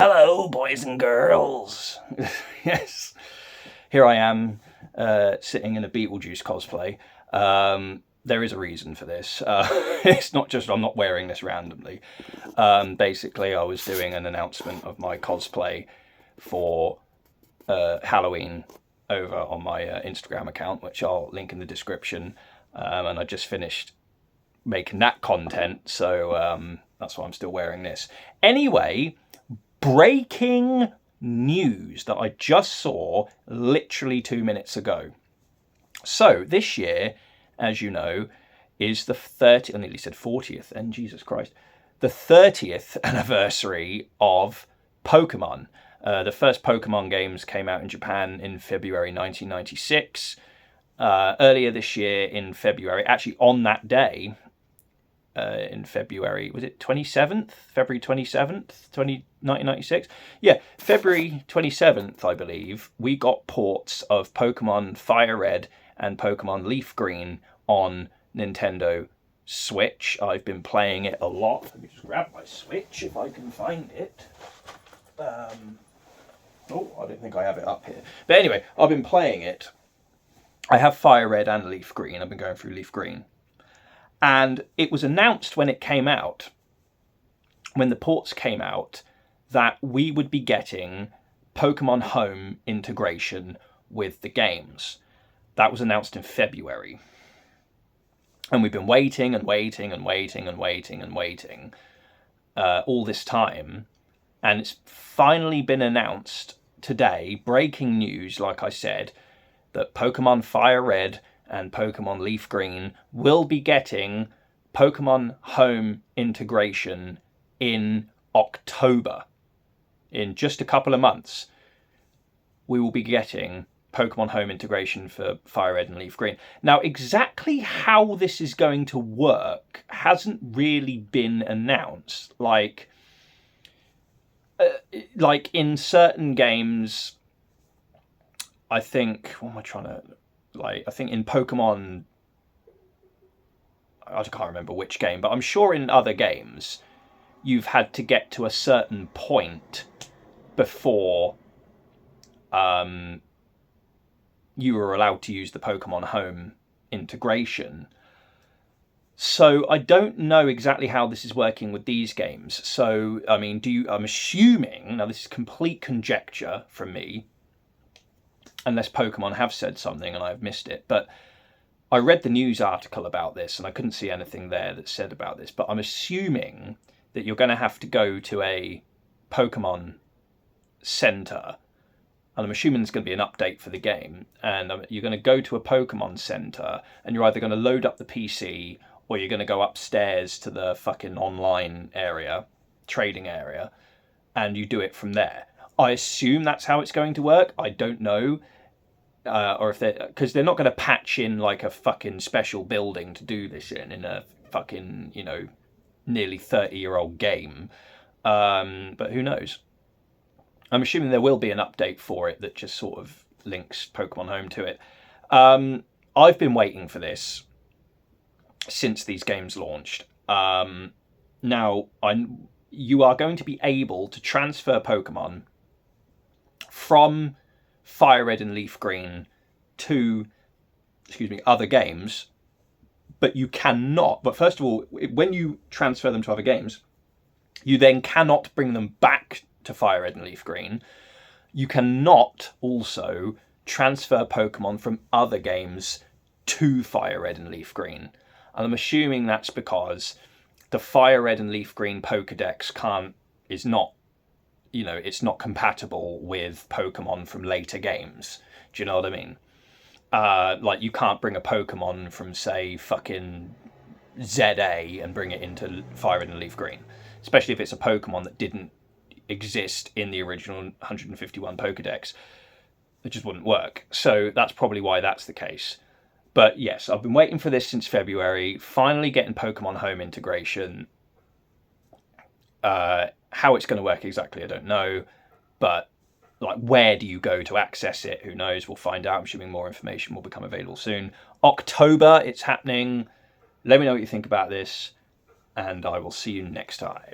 Hello, boys and girls. Yes, here I am, sitting in a Beetlejuice cosplay. There is a reason for this. It's not just I'm not wearing this randomly. Basically, I was doing an announcement of my cosplay for Halloween over on my Instagram account, which I'll link in the description. And I just finished making that content, so that's why I'm still wearing this. Anyway, breaking news that I just saw literally 2 minutes ago. So this year, as you know, is the 30th, I nearly said 40th, and Jesus Christ, the 30th anniversary of Pokemon. The first Pokemon games came out in Japan in February 1996. Earlier this year in February, actually on that day, in February, was it 27th? February 27th, 1996? Yeah, February 27th, I believe, we got ports of Pokemon Fire Red and Pokemon Leaf Green on Nintendo Switch. I've been playing it a lot. Let me just grab my Switch if I can find it. Oh, I don't think I have it up here. But anyway, I've been playing it. I have Fire Red and Leaf Green. I've been going through Leaf Green. And it was announced when it came out, when the ports came out, that we would be getting Pokemon Home integration with the games. That was announced in February. And we've been waiting and waiting and waiting and waiting and waiting all this time. And it's finally been announced today, breaking news, like I said, that Pokemon Fire Red and Pokemon Leaf Green will be getting Pokemon Home integration in October. In just a couple of months, we will be getting Pokemon Home integration for Fire Red and Leaf Green. Now, exactly how this is going to work hasn't really been announced. Like in certain games, I think, what am I trying to... I think in Pokemon, I can't remember which game, but I'm sure in other games, you've had to get to a certain point before you were allowed to use the Pokemon Home integration. So I don't know exactly how this is working with these games. So, I mean, I'm assuming, now this is complete conjecture from me, unless Pokemon have said something and I've missed it. But I read the news article about this and I couldn't see anything there that said about this. But I'm assuming that you're going to have to go to a Pokemon Center. And I'm assuming there's going to be an update for the game. And you're going to go to a Pokemon Center and you're either going to load up the PC or you're going to go upstairs to the fucking online area, trading area, and you do it from there. I assume that's how it's going to work. I don't know. Or if because they're not going to patch in like a fucking special building to do this in a fucking, nearly 30-year-old game. But who knows? I'm assuming there will be an update for it that just sort of links Pokemon Home to it. I've been waiting for this since these games launched. Now, you are going to be able to transfer Pokemon from Fire Red and Leaf Green to, other games, but you cannot. But first of all, when you transfer them to other games, you then cannot bring them back to Fire Red and Leaf Green. You cannot also transfer Pokemon from other games to Fire Red and Leaf Green. And I'm assuming that's because the Fire Red and Leaf Green Pokedex is not compatible with Pokemon from later games. Do you know what I mean? Like, you can't bring a Pokemon from, say, fucking ZA and bring it into Fire Red and Leaf Green. Especially if it's a Pokemon that didn't exist in the original 151 Pokedex. It just wouldn't work. So that's probably why that's the case. But yes, I've been waiting for this since February. Finally getting Pokemon Home integration. How it's going to work exactly, I don't know. But like, where do you go to access it? Who knows? We'll find out. I'm assuming more information will become available soon. October, it's happening. Let me know what you think about this, and I will see you next time.